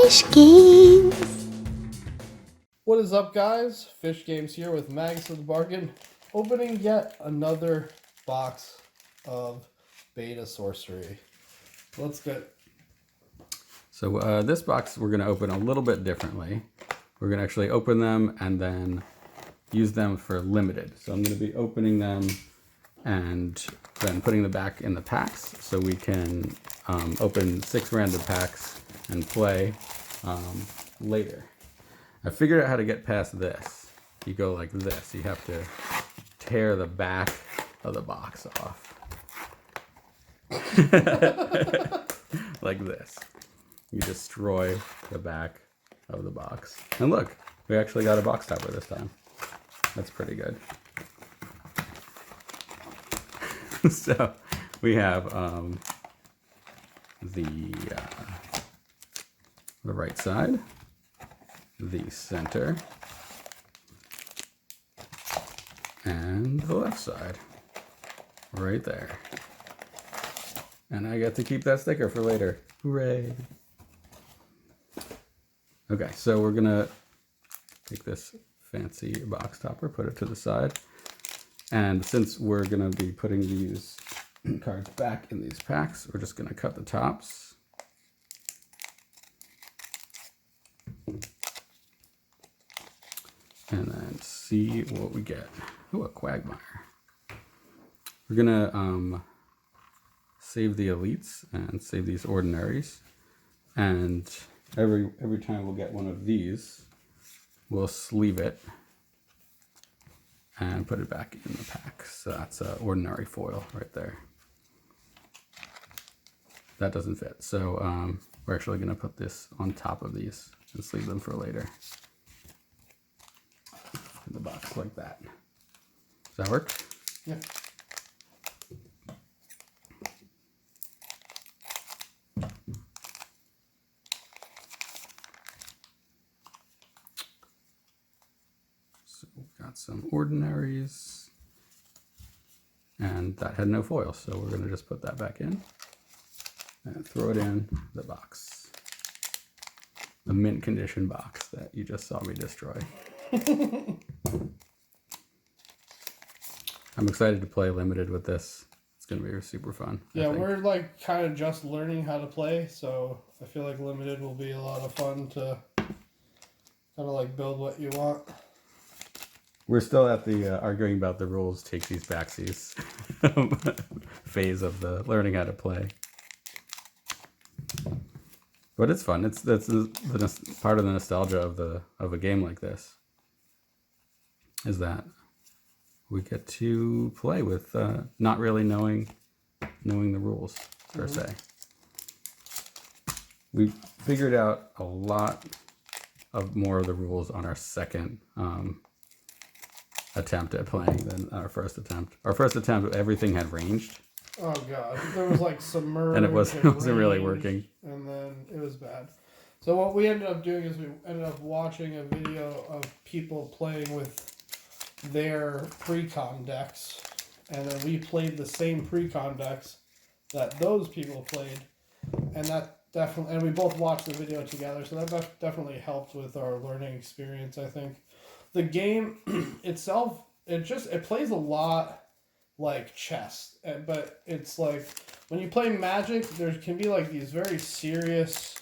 Fish Games. What is up, guys? Fish Games here with Magus of the Bargain, opening yet another box of beta sorcery. Let's get. So this box we're going to open a little bit differently. We're going to actually open them and then use them for limited. So I'm going to be opening them and then putting them back in the packs so we can open 6 random packs and play later. I figured out how to get past this. You go like this. You have to tear the back of the box off. Like this. You destroy the back of the box. And look, we actually got a box topper this time. That's pretty good. So we have the right side, the center, and the left side, right there. And I get to keep that sticker for later. Hooray! Okay, so we're gonna take this fancy box topper, put it to the side. And since we're gonna be putting these cards back in these packs, we're just gonna cut the tops. And then see what we get. Ooh, a quagmire. We're gonna save the elites and save these ordinaries. And every time we'll get one of these, we'll sleeve it and put it back in the pack. So that's an ordinary foil right there. That doesn't fit. So we're actually gonna put this on top of these and sleeve them for later. In the box like that. Does that work? Yeah. So we've got some ordinaries. And that had no foil, so we're gonna just put that back in and throw it in the box. The mint condition box that you just saw me destroy. I'm excited to play limited with this. It's going to be super fun. Yeah, we're like kind of just learning how to play, so I feel like limited will be a lot of fun to kind of like build what you want. We're still at the arguing about the rules, take these backsies phase of the learning how to play. But it's fun. That's part of the nostalgia of a game like this. Is that we get to play with not really knowing the rules per se. We figured out a lot of more of the rules on our second attempt at playing than our first attempt. Our first attempt, everything had ranged. Oh god, there was like submerged, and it wasn't really working. And then it was bad. So what we ended up doing is we ended up watching a video of people playing with their pre-con decks, and then we played the same pre-con decks that those people played, and that definitely, and we both watched the video together, so that definitely helped with our learning experience. I think the game itself, it plays a lot like chess, but it's like when you play Magic, there can be like these very serious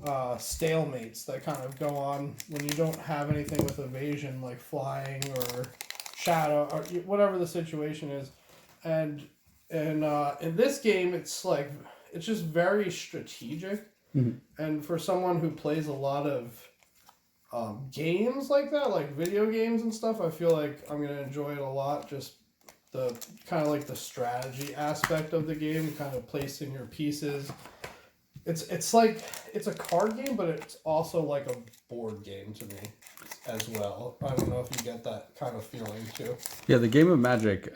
stalemates that kind of go on when you don't have anything with evasion, like flying or shadow or whatever the situation is. And in this game, it's like it's just very strategic. Mm-hmm. And for someone who plays a lot of games like that, like video games and stuff, I feel like I'm gonna enjoy it a lot. Just the kind of like the strategy aspect of the game, kind of placing your pieces. It's like it's a card game, but it's also like a board game to me as well. I don't know if you get that kind of feeling too. Yeah, the game of Magic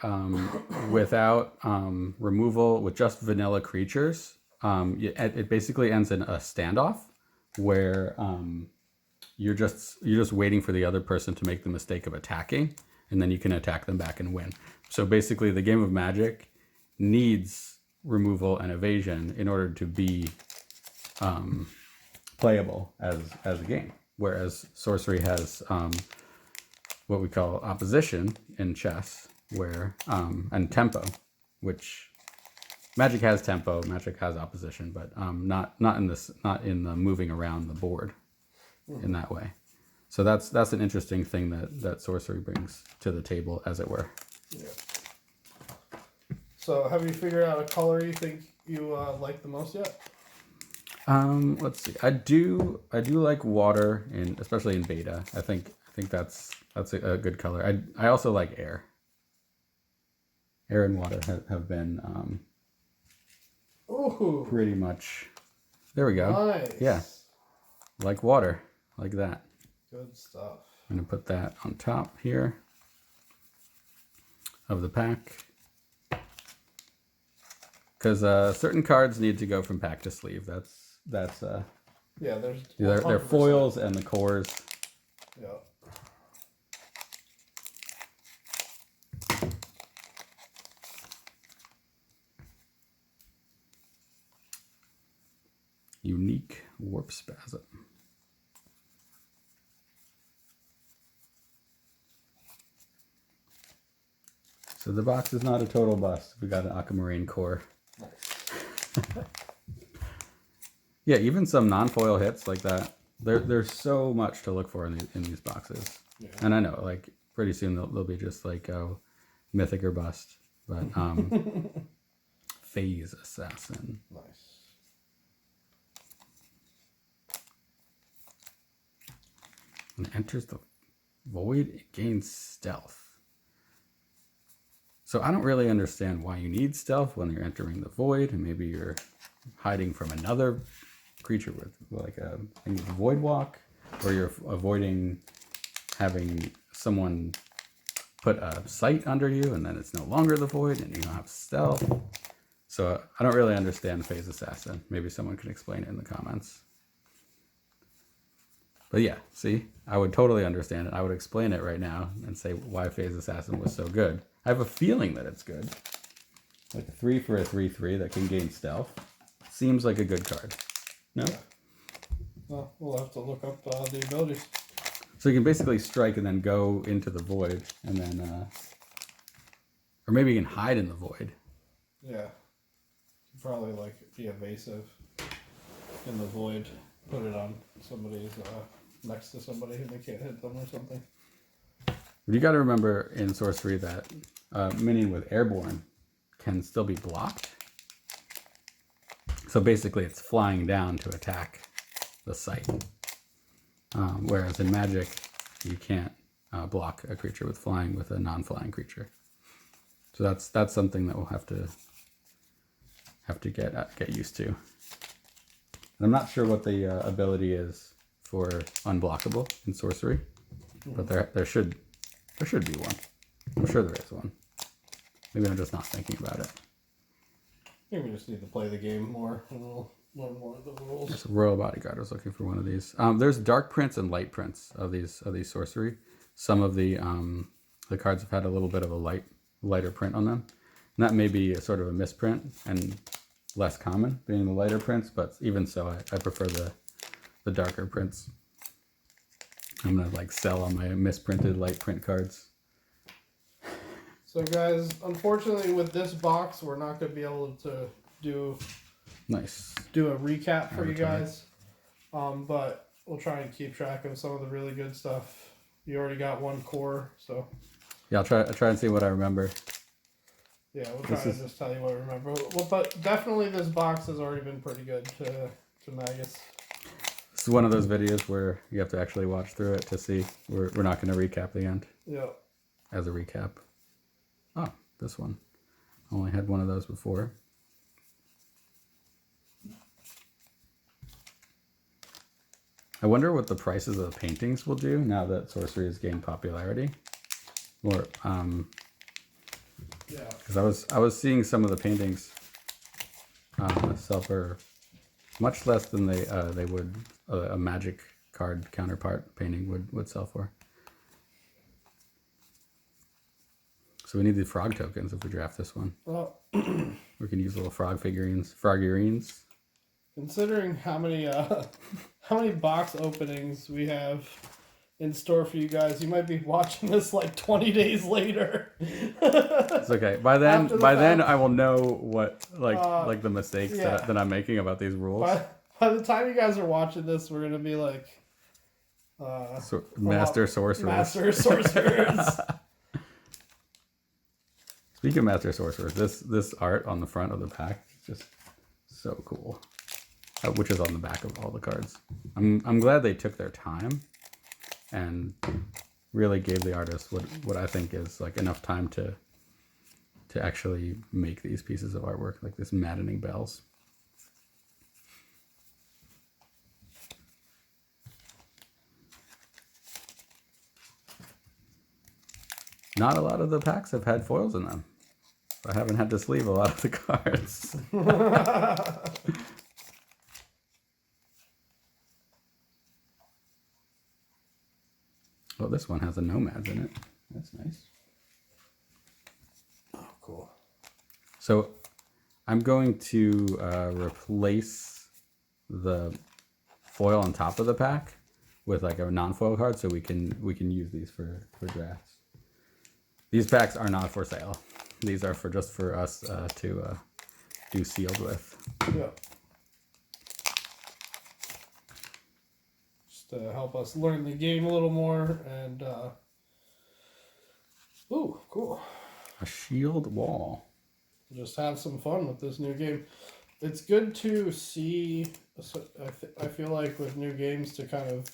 without removal, with just vanilla creatures, it basically ends in a standoff where you're just waiting for the other person to make the mistake of attacking, and then you can attack them back and win. So basically, the game of Magic needs removal and evasion in order to be playable as a game. Whereas Sorcery has what we call opposition in chess, where and tempo, which Magic has tempo, Magic has opposition, but not in the moving around the board in that way. So that's an interesting thing that Sorcery brings to the table, as it were. Yeah. So have you figured out a color you think you like the most yet? Let's see. I do like water, especially in beta. I think that's a good color. I also like air. Air and water have been Ooh, pretty much. There we go. nice. Yeah, like water, like that. Good stuff. I'm gonna put that on top here of the pack, because certain cards need to go from pack to sleeve. That's Yeah, there's they're 100%. foils and the cores. Yeah. Unique warp spasm. So the box is not a total bust. We got an aquamarine core. Nice. Yeah, even some non-foil hits like that. There's so much to look for in these boxes. Yeah. And I know, like, pretty soon they'll be just like, oh, mythic or bust. But Phase Assassin. Nice. When it enters the void, it gains stealth. So I don't really understand why you need stealth when you're entering the void, and maybe you're hiding from another creature with like a void walk, or you're avoiding having someone put a sight under you, and then it's no longer the void, and you don't have stealth. So I don't really understand Phase Assassin. Maybe someone can explain it in the comments. But yeah, see, I would totally understand it. I would explain it right now and say why Phase Assassin was so good. I have a feeling that it's good. Like a 3 for a 3/3 that can gain stealth. Seems like a good card. No? Yeah. Well, we'll have to look up the abilities. So you can basically strike and then go into the void, and then, or maybe you can hide in the void. Yeah. Probably like be evasive in the void. Put it on somebody's next to somebody who they can't hit them or something. But you got to remember in Sorcery that minion with airborne can still be blocked. So basically it's flying down to attack the site. Whereas in Magic, you can't block a creature with flying with a non-flying creature. So that's something that we'll have to get used to. And I'm not sure what the ability is for unblockable in Sorcery, but there should be one. I'm sure there is one. Maybe I'm just not thinking about it. I think we just need to play the game more, and we'll learn more of the rules. So Royal Bodyguard was looking for one of these. There's dark prints and light prints of these Sorcery. Some of the cards have had a little bit of a lighter print on them, and that may be a sort of a misprint and less common being the lighter prints. But even so, I prefer the darker prints. I'm gonna like sell on my misprinted light print cards. So guys, unfortunately with this box, we're not going to be able to do a recap for you guys. But we'll try and keep track of some of the really good stuff. You already got one core, so yeah, I'll try and see what I remember. Yeah, we'll try to just tell you what I remember. Well, but definitely this box has already been pretty good to Magus. This is one of those videos where you have to actually watch through it to see. We're not going to recap the end. Yeah. As a recap. Oh, this one. I only had one of those before. I wonder what the prices of the paintings will do now that Sorcery has gained popularity. Or, yeah. Because I was seeing some of the paintings sell for much less than they would a Magic card counterpart painting would sell for. So we need the frog tokens if we draft this one. Well, We can use little frog figurines. Frogurines. Considering how many box openings we have in store for you guys, you might be watching this like 20 days later. It's okay. By then I will know what like the mistakes yeah. that I'm making about these rules. By the time you guys are watching this, we're gonna be like master sorcerers. Master sorcerers. Speaking of master sorcerers, this art on the front of the pack is just so cool. Which is on the back of all the cards. I'm glad they took their time and really gave the artist what I think is like enough time to actually make these pieces of artwork, like this maddening bells. Not a lot of the packs have had foils in them. I haven't had to sleeve a lot of the cards. Well, this one has a nomads in it. That's nice. Oh, cool. So I'm going to replace the foil on top of the pack with like a non-foil card, so we can use these for drafts. These packs are not for sale. These are just for us to do sealed with. Yeah. Just to help us learn the game a little more and. Ooh, cool. A shield wall. Just have some fun with this new game. It's good to see. I feel like with new games to kind of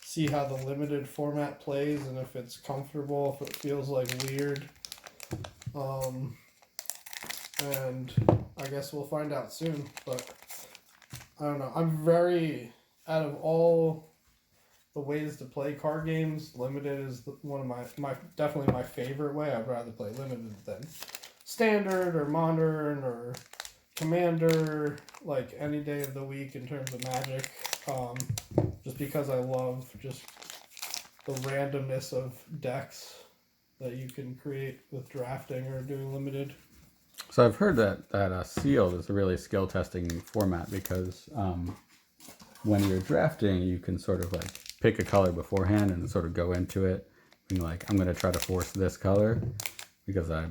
see how the limited format plays and if it's comfortable, if it feels like weird. And I guess we'll find out soon. But I don't know. I'm very, out of all the ways to play card games, limited is one of my definitely my favorite way. I'd rather play limited than standard or modern or commander, like any day of the week in terms of Magic. Just because I love just the randomness of decks that you can create with drafting or doing limited. So I've heard that sealed is a really skill testing format because when you're drafting, you can sort of like pick a color beforehand and sort of go into it being like, I'm going to try to force this color because I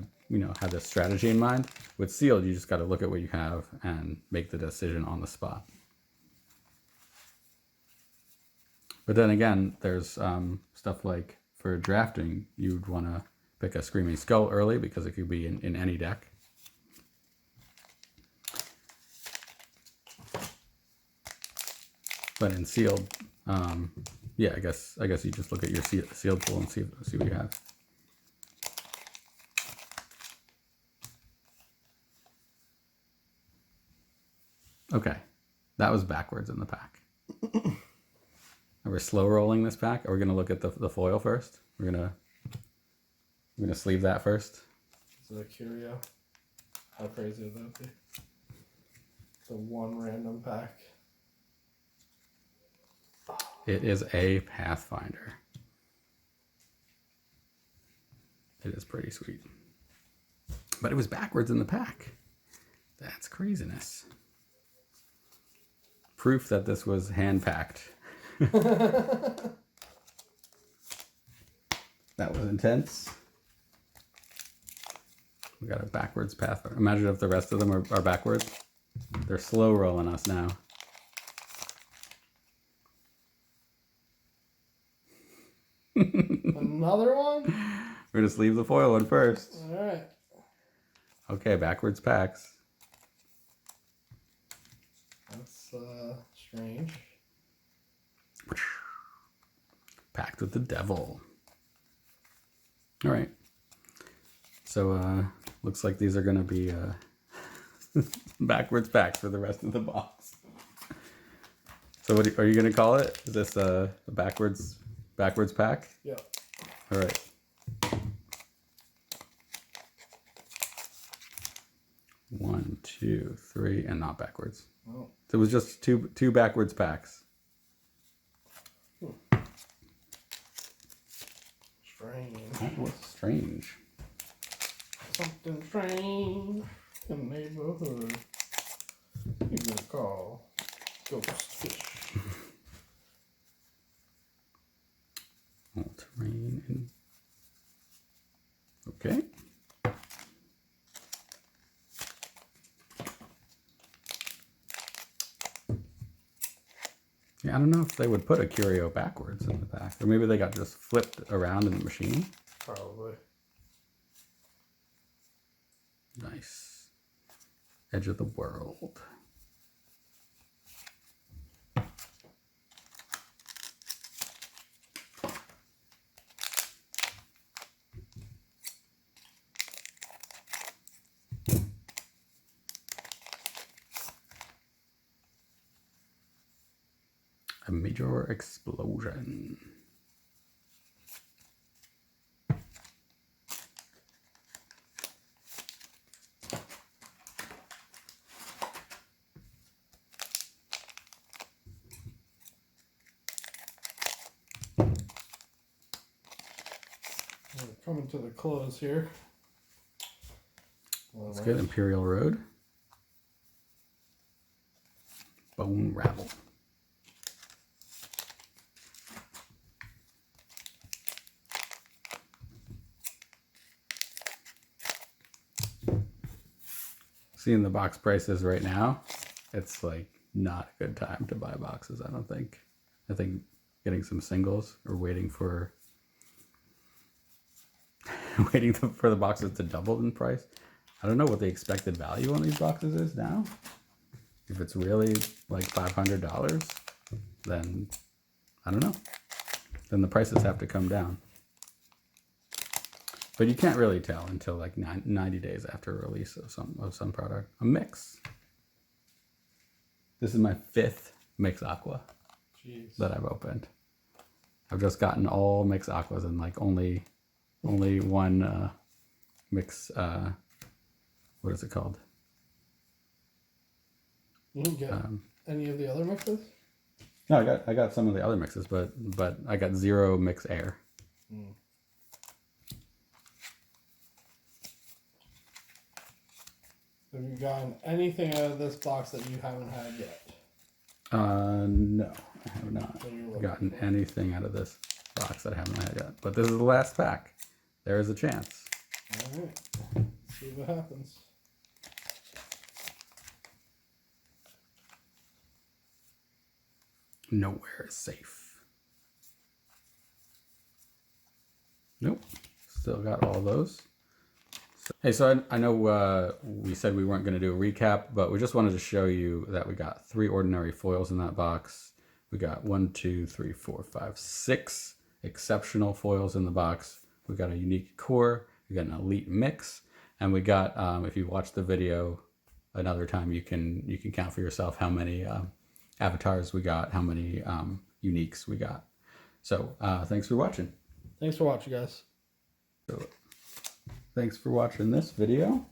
have this strategy in mind. With sealed, you just got to look at what you have and make the decision on the spot. But then again, there's stuff like for drafting, you'd want to pick a Screaming Skull early because it could be in any deck. But in sealed, yeah, I guess you just look at your sealed pool and see what you have. Okay, that was backwards in the pack. And we're slow rolling this pack. Are we gonna look at the foil first? We're gonna sleeve that first. Is it a curio? How crazy would that be? It's a one random pack. It is a Pathfinder. It is pretty sweet. But it was backwards in the pack. That's craziness. Proof that this was hand-packed. That was intense. We got a backwards Pathfinder. Imagine if the rest of them are backwards. They're slow rolling us now. Another one? We're going to sleeve the foil one first. Alright. Okay, backwards packs. That's strange. Packed with the devil. Alright. So, looks like these are going to be backwards packs for the rest of the box. So what are you going to call it? Is this a backwards pack? Yeah. All right. One, two, three, and not backwards. Oh. So it was just two backwards packs. Strange. That was strange. Something strange in the neighborhood. You can call. Ghost fish. All terrain. And... Okay. Yeah, I don't know if they would put a curio backwards in the back, or maybe they got just flipped around in the machine. Probably. Nice. Edge of the world. A major explosion. We're coming to the close here. Let's get Imperial Road. Bone Rabble. Seeing the box prices right now, it's like not a good time to buy boxes, I don't think. I think getting some singles or waiting for for the boxes to double in price. I don't know what the expected value on these boxes is now. If it's really like $500, then I don't know. Then the prices have to come down. But you can't really tell until like 90 days after release of some product. A mix. This is my 5th Mix Aqua that I've opened. I've just gotten all Mix Aquas and like only one mix. What is it called? You didn't get any of the other mixes? No, I got some of the other mixes, but I got 0 Mix Air. Mm. Have you gotten anything out of this box that you haven't had yet? No, I have not gotten anything out of this box that I haven't had yet. But this is the last pack. There is a chance. All right. See what happens. Nowhere is safe. Nope. Still got all those. Hey, so I know we said we weren't going to do a recap, but we just wanted to show you that we got 3 ordinary foils in that box. We got 1, 2, 3, 4, 5, 6 exceptional foils in the box. We got a unique core. We got an elite mix, and we got if you watch the video another time, you can count for yourself how many avatars we got, how many uniques we got. So thanks for watching. Thanks for watching, guys. So, thanks for watching this video.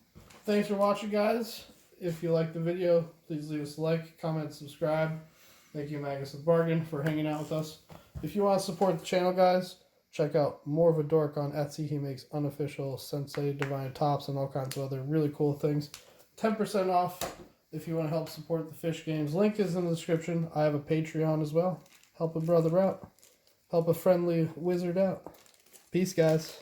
Thanks for watching, guys. If you like the video, please leave us a like, comment, subscribe. Thank you, Magus with Bargain, for hanging out with us. If you want to support the channel, guys, check out More of a Dork on Etsy. He makes unofficial Sensei Divine tops and all kinds of other really cool things. 10% off if you want to help support the fish games. Link is in the description. I have a Patreon as well. Help a brother out. Help a friendly wizard out. Peace, guys.